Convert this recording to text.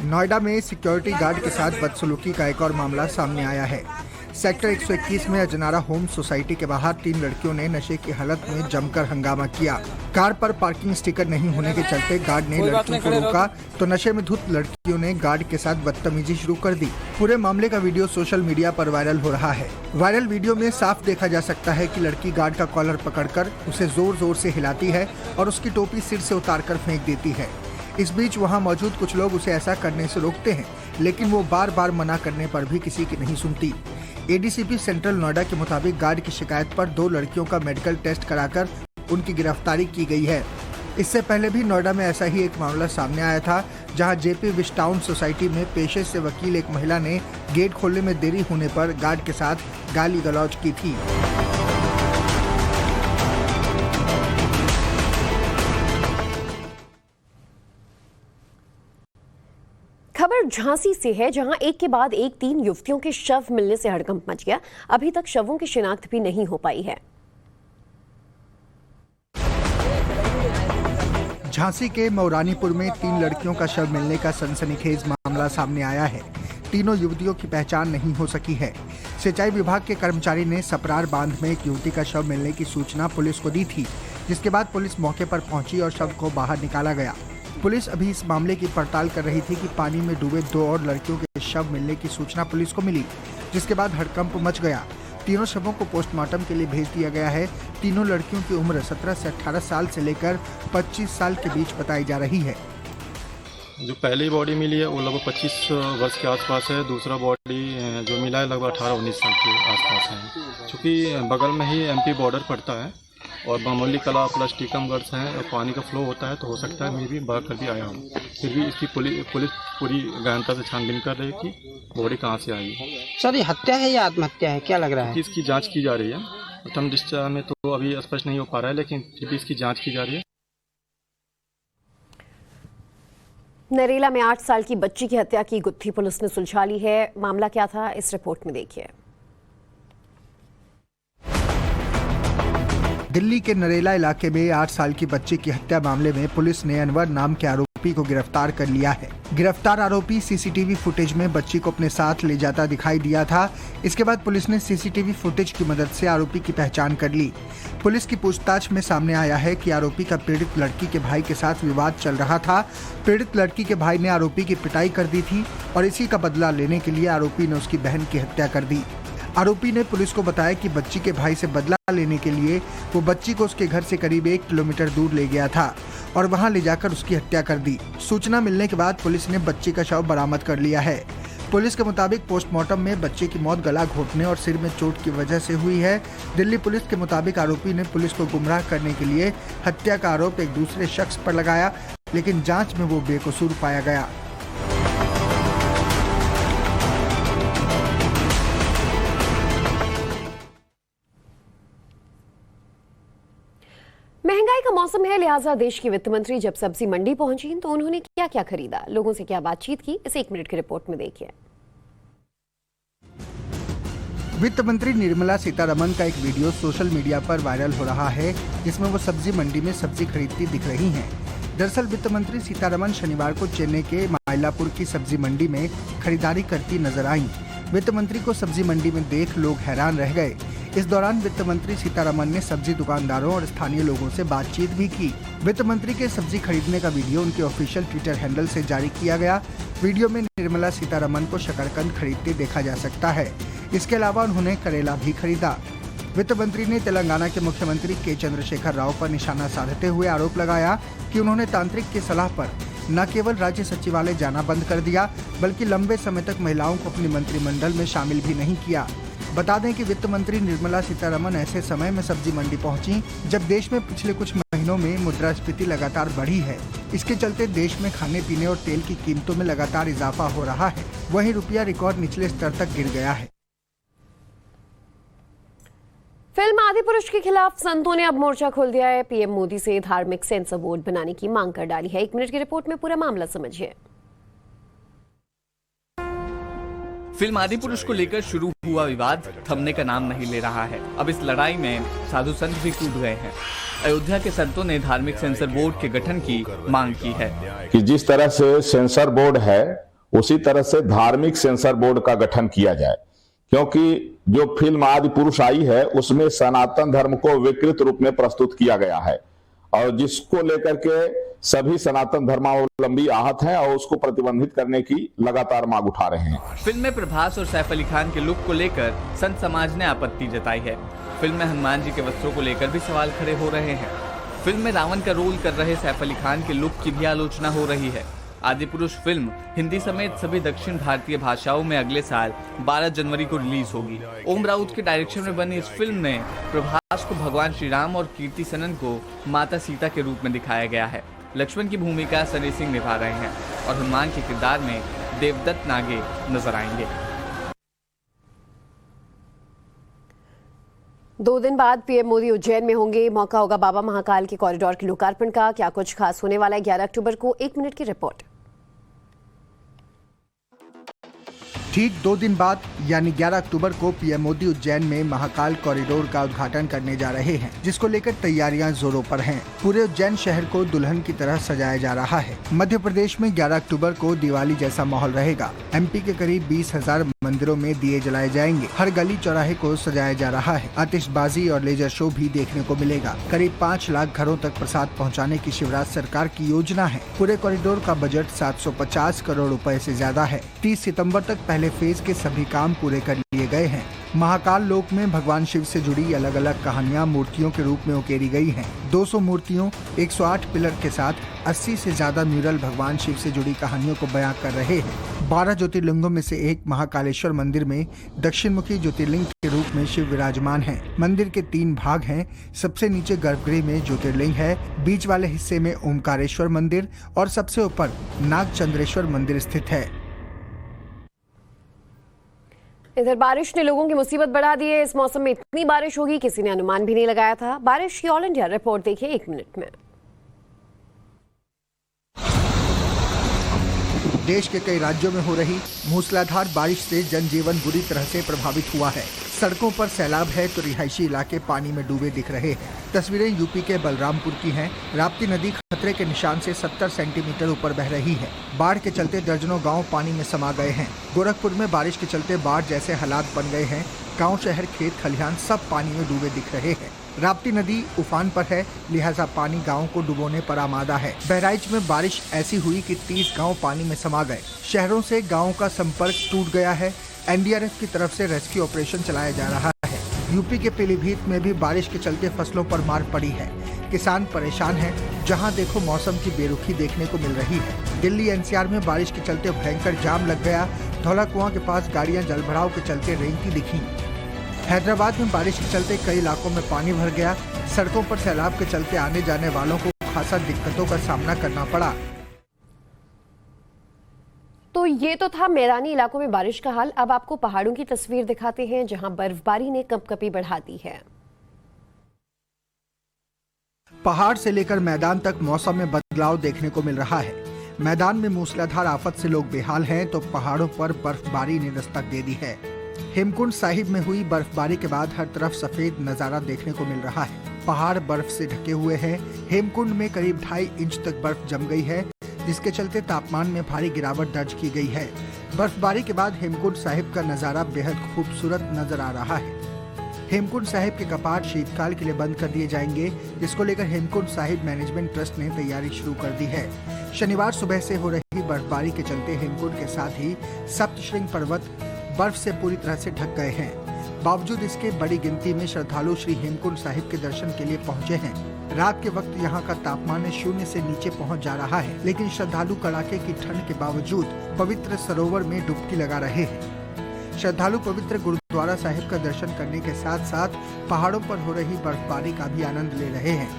नोएडा में security guard के साथ बदसलूकी का एक और मामला सामने आया है। सेक्टर 121 में अजनारा होम सोसाइटी के बाहर 3 लड़कियों ने नशे की हालत में जमकर हंगामा किया। कार पर पार्किंग स्टिकर नहीं होने के चलते गार्ड ने लड़कियों को रोका तो नशे में धुत लड़कियों ने गार्ड के साथ बदतमीजी शुरू कर दी। पूरे मामले का वीडियो सोशल मीडिया पर वायरल हो रहा है। वायरल वीडियो में साफ देखा जा सकता है कि लड़की गार्ड का कॉलर पकड़कर उसे जोर जोर से हिलाती है और उसकी टोपी सिर से उतारकर फेंक देती है। इस बीच वहां मौजूद कुछ लोग उसे ऐसा करने से रोकते हैं, लेकिन वो बार बार मना करने पर भी किसी की नहीं सुनती। एडीसीपी सेंट्रल नोएडा के मुताबिक गार्ड की शिकायत पर 2 लड़कियों का मेडिकल टेस्ट कराकर उनकी गिरफ्तारी की गई है। इससे पहले भी नोएडा में ऐसा ही एक मामला सामने आया था, जहां जेपी विस्टाउन सोसाइटी में पेशे से वकील एक महिला ने गेट खोलने में देरी होने पर गार्ड के साथ गाली गलौज की थी। खबर झांसी से है, जहां एक के बाद एक 3 युवतियों के शव मिलने से हड़कंप मच गया। अभी तक शवों की शिनाख्त भी नहीं हो पाई है। झांसी के मौरानीपुर में 3 लड़कियों का शव मिलने का सनसनीखेज मामला सामने आया है। तीनों युवतियों की पहचान नहीं हो सकी है। सिंचाई विभाग के कर्मचारी ने सपरार बांध में एक युवती का शव मिलने की सूचना पुलिस को दी थी, जिसके बाद पुलिस मौके पर पहुंची और शव को बाहर निकाला गया। पुलिस अभी इस मामले की पड़ताल कर रही थी कि पानी में डूबे 2 और लड़कियों के शव मिलने की सूचना पुलिस को मिली, जिसके बाद हड़कंप मच गया। तीनों शवों को पोस्टमार्टम के लिए भेज दिया गया है। तीनों लड़कियों की उम्र 17 से 18 साल से लेकर 25 साल के बीच बताई जा रही है। जो पहली बॉडी मिली है वो लगभग 25 वर्ष के आसपास है। दूसरा बॉडी जो मिला है लगभग 18-19 साल के आसपास है। चूँकि बगल में ही एमपी बॉर्डर पड़ता है और बामोली कला प्लस टीकमगढ़ है और पानी का फ्लो होता है, तो हो सकता है मैं भी बह कर भी आया हूँ। फिर भी इसकी पुलिस पूरी गहनता से छानबीन कर रही है कि बॉडी कहाँ से आई है। सर, ये हत्या है या आत्महत्या है, क्या लग रहा है? इसकी जांच की जा रही है। प्रथम दृष्टया में तो अभी स्पष्ट नहीं हो पा रहा है, लेकिन फिर भी इसकी जाँच की जा रही है। नरेला में 8 साल की बच्ची की हत्या की गुत्थी पुलिस ने सुलझा ली है। मामला क्या था, इस रिपोर्ट में देखिए। दिल्ली के नरेला इलाके में 8 साल की बच्ची की हत्या मामले में पुलिस ने अनवर नाम के आरोपी को गिरफ्तार कर लिया है। गिरफ्तार आरोपी सीसीटीवी फुटेज में बच्ची को अपने साथ ले जाता दिखाई दिया था। इसके बाद पुलिस ने सीसीटीवी फुटेज की मदद से आरोपी की पहचान कर ली। पुलिस की पूछताछ में सामने आया है कि आरोपी का पीड़ित लड़की के भाई के साथ विवाद चल रहा था। पीड़ित लड़की के भाई ने आरोपी की पिटाई कर दी थी और इसी का बदला लेने के लिए आरोपी ने उसकी बहन की हत्या कर दी। आरोपी ने पुलिस को बताया कि बच्ची के भाई से बदला लेने के लिए वो बच्ची को उसके घर से करीब 1 किलोमीटर दूर ले गया था और वहां ले जाकर उसकी हत्या कर दी। सूचना मिलने के बाद पुलिस ने बच्ची का शव बरामद कर लिया है। पुलिस के मुताबिक पोस्टमार्टम में बच्चे की मौत गला घोटने और सिर में चोट की वजह से हुई है। दिल्ली पुलिस के मुताबिक आरोपी ने पुलिस को गुमराह करने के लिए हत्या का आरोप एक दूसरे शख्स पर लगाया, लेकिन जाँच में वो बेकसूर पाया गया। महंगाई का मौसम है, लिहाजा देश की वित्त मंत्री जब सब्जी मंडी पहुंची तो उन्होंने क्या क्या खरीदा, लोगों से क्या बातचीत की, इसे 1 मिनट की रिपोर्ट में देखिए। वित्त मंत्री निर्मला सीतारमण का एक वीडियो सोशल मीडिया पर वायरल हो रहा है, जिसमें वो सब्जी मंडी में सब्जी खरीदती दिख रही हैं। दरअसल वित्त मंत्री सीतारमण शनिवार को चेन्नई के माइलापुर की सब्जी मंडी में खरीदारी करती नजर आईं। वित्त मंत्री को सब्जी मंडी में देख लोग हैरान रह गए। इस दौरान वित्त मंत्री सीतारमण ने सब्जी दुकानदारों और स्थानीय लोगों से बातचीत भी की। वित्त मंत्री के सब्जी खरीदने का वीडियो उनके ऑफिशियल ट्विटर हैंडल से जारी किया गया। वीडियो में निर्मला सीतारमण को शकरकंद खरीदते देखा जा सकता है। इसके अलावा उन्होंने करेला भी खरीदा। वित्त मंत्री ने तेलंगाना के मुख्यमंत्री के चंद्रशेखर राव पर निशाना साधते हुए आरोप लगाया कि उन्होंने तांत्रिक की सलाह पर न केवल राज्य सचिवालय जाना बंद कर दिया, बल्कि लंबे समय तक महिलाओं को अपने मंत्रिमंडल में शामिल भी नहीं किया। बता दें कि वित्त मंत्री निर्मला सीतारमण ऐसे समय में सब्जी मंडी पहुंची जब देश में पिछले कुछ महीनों में मुद्रास्फीति लगातार बढ़ी है। इसके चलते देश में खाने पीने और तेल की कीमतों में लगातार इजाफा हो रहा है। वहीं रुपया रिकॉर्ड निचले स्तर तक गिर गया है। फिल्म आदिपुरुष के खिलाफ संतों ने अब मोर्चा खोल दिया है। पीएम मोदी से धार्मिक सेंसर बोर्ड बनाने की मांग कर डाली है। 1 मिनट की रिपोर्ट में पूरा मामला समझिए। फिल्म आदिपुरुष को लेकर शुरू हुआ विवाद थमने का नाम नहीं ले रहा है। अब इस लड़ाई में साधु संत भी कूद गए हैं। अयोध्या के संतों ने धार्मिक सेंसर बोर्ड के गठन की मांग की है कि जिस तरह से सेंसर बोर्ड है उसी तरह से धार्मिक सेंसर बोर्ड का गठन किया जाए, क्योंकि जो फिल्म आदि पुरुष आई है उसमें सनातन धर्म को विकृत रूप में प्रस्तुत किया गया है और जिसको लेकर के सभी सनातन धर्मावलंबी आहत हैं और उसको प्रतिबंधित करने की लगातार मांग उठा रहे हैं। फिल्म में प्रभास और सैफ अली खान के लुक को लेकर संत समाज ने आपत्ति जताई है। फिल्म में हनुमान जी के वस्त्रों को लेकर भी सवाल खड़े हो रहे हैं। फिल्म में रावण का रोल कर रहे सैफ अली खान के लुक की भी आलोचना हो रही है। आदिपुरुष फिल्म हिंदी समेत सभी दक्षिण भारतीय भाषाओं में अगले साल 12 जनवरी को रिलीज होगी। ओम राउत के डायरेक्शन में बनी इस फिल्म में प्रभास को भगवान श्री राम और कीर्ति सनन को माता सीता के रूप में दिखाया गया है। लक्ष्मण की भूमिका सनी सिंह निभा रहे हैं और हनुमान के किरदार में देवदत्त नागे नजर आएंगे। 2 दिन बाद पीएम मोदी उज्जैन में होंगे। मौका होगा बाबा महाकाल के कॉरिडोर के लोकार्पण का। क्या कुछ खास होने वाला है? 11 अक्टूबर को 1 मिनट की रिपोर्ट। ठीक 2 दिन बाद यानी 11 अक्टूबर को पीएम मोदी उज्जैन में महाकाल कॉरिडोर का उद्घाटन करने जा रहे हैं, जिसको लेकर तैयारियां जोरों पर हैं। पूरे उज्जैन शहर को दुल्हन की तरह सजाया जा रहा है। मध्य प्रदेश में 11 अक्टूबर को दिवाली जैसा माहौल रहेगा। एमपी के करीब 20,000 मंदिरों में दिए जलाए जाएंगे। हर गली चौराहे को सजाया जा रहा है। आतिशबाजी और लेजर शो भी देखने को मिलेगा। करीब 5 लाख घरों तक प्रसाद पहुँचाने की शिवराज सरकार की योजना है। पूरे कॉरिडोर का बजट 750 करोड़ रुपए से ज्यादा है। 30 सितम्बर तक पहले फेज के सभी काम पूरे कर लिए गए हैं। महाकाल लोक में भगवान शिव से जुड़ी अलग अलग कहानियां मूर्तियों के रूप में उकेरी गई हैं। 200 मूर्तियों 108 पिलर के साथ 80 से ज्यादा म्यूरल भगवान शिव से जुड़ी कहानियों को बयां कर रहे हैं। 12 ज्योतिर्लिंगों में से एक महाकालेश्वर मंदिर में दक्षिण मुखी ज्योतिर्लिंग के रूप में शिव विराजमान है। मंदिर के 3 भाग हैं। सबसे नीचे गर्भगृह में ज्योतिर्लिंग है, बीच वाले हिस्से में ओमकारेश्वर मंदिर और सबसे ऊपर नागचंद्रेश्वर मंदिर स्थित है। इधर बारिश ने लोगों की मुसीबत बढ़ा दी है। इस मौसम में इतनी बारिश होगी किसी ने अनुमान भी नहीं लगाया था। बारिश की ऑल इंडिया रिपोर्ट देखिए 1 मिनट में। देश के कई राज्यों में हो रही मूसलाधार बारिश से जनजीवन बुरी तरह से प्रभावित हुआ है। सड़कों पर सैलाब है तो रिहायशी इलाके पानी में डूबे दिख रहे हैं। तस्वीरें यूपी के बलरामपुर की हैं। राप्ती नदी खतरे के निशान से 70 सेंटीमीटर ऊपर बह रही है। बाढ़ के चलते दर्जनों गांव पानी में समा गए हैं। गोरखपुर में बारिश के चलते बाढ़ जैसे हालात बन गए हैं। गांव, शहर, खेत खलिहान सब पानी में डूबे दिख रहे हैं। राप्ती नदी उफान पर है, लिहाजा पानी गांव को डुबोने पर आमादा है। बहराइच में बारिश ऐसी हुई कि 30 गांव पानी में समा गए। शहरों से गांव का संपर्क टूट गया है। एनडीआरएफ की तरफ से रेस्क्यू ऑपरेशन चलाया जा रहा है। यूपी के पीलीभीत में भी बारिश के चलते फसलों पर मार पड़ी है। किसान परेशान हैं। जहां देखो मौसम की बेरुखी देखने को मिल रही है। दिल्ली एनसीआर में बारिश के चलते भयंकर जाम लग गया। धौला कुआं के पास गाड़ियां जलभराव के चलते रेंगती दिखी। हैदराबाद में बारिश के चलते कई इलाकों में पानी भर गया। सड़कों पर सैलाब के चलते आने जाने वालों को खासा दिक्कतों का सामना करना पड़ा। तो ये तो था मैदानी इलाकों में बारिश का हाल। अब आपको पहाड़ों की तस्वीर दिखाते हैं, जहां बर्फबारी ने कंपकपी बढ़ा दी है। पहाड़ से लेकर मैदान तक मौसम में बदलाव देखने को मिल रहा है। मैदान में मूसलाधार आफत से लोग बेहाल हैं, तो पहाड़ों पर बर्फबारी ने दस्तक दे दी है। हेमकुंड साहिब में हुई बर्फबारी के बाद हर तरफ सफेद नजारा देखने को मिल रहा है। पहाड़ बर्फ से ढके हुए हैं। हेमकुंड में करीब 2.5 इंच तक बर्फ जम गई है, जिसके चलते तापमान में भारी गिरावट दर्ज की गई है। बर्फबारी के बाद हेमकुंड साहिब का नजारा बेहद खूबसूरत नजर आ रहा है। हेमकुंड साहिब के कपाट शीतकाल के लिए बंद कर दिए जाएंगे, जिसको लेकर हेमकुंड साहिब मैनेजमेंट ट्रस्ट ने तैयारी शुरू कर दी है। शनिवार सुबह से हो रही बर्फबारी के चलते हेमकुंड के साथ ही सप्तशृंग पर्वत बर्फ से पूरी तरह से ढक गए हैं। बावजूद इसके बड़ी गिनती में श्रद्धालु श्री हेमकुंड साहिब के दर्शन के लिए पहुंचे हैं। रात के वक्त यहां का तापमान 0 से नीचे पहुंच जा रहा है, लेकिन श्रद्धालु कड़ाके की ठंड के बावजूद पवित्र सरोवर में डुबकी लगा रहे हैं। श्रद्धालु पवित्र गुरुद्वारा साहिब का दर्शन करने के साथ साथ पहाड़ों पर हो रही बर्फबारी का भी आनंद ले रहे हैं।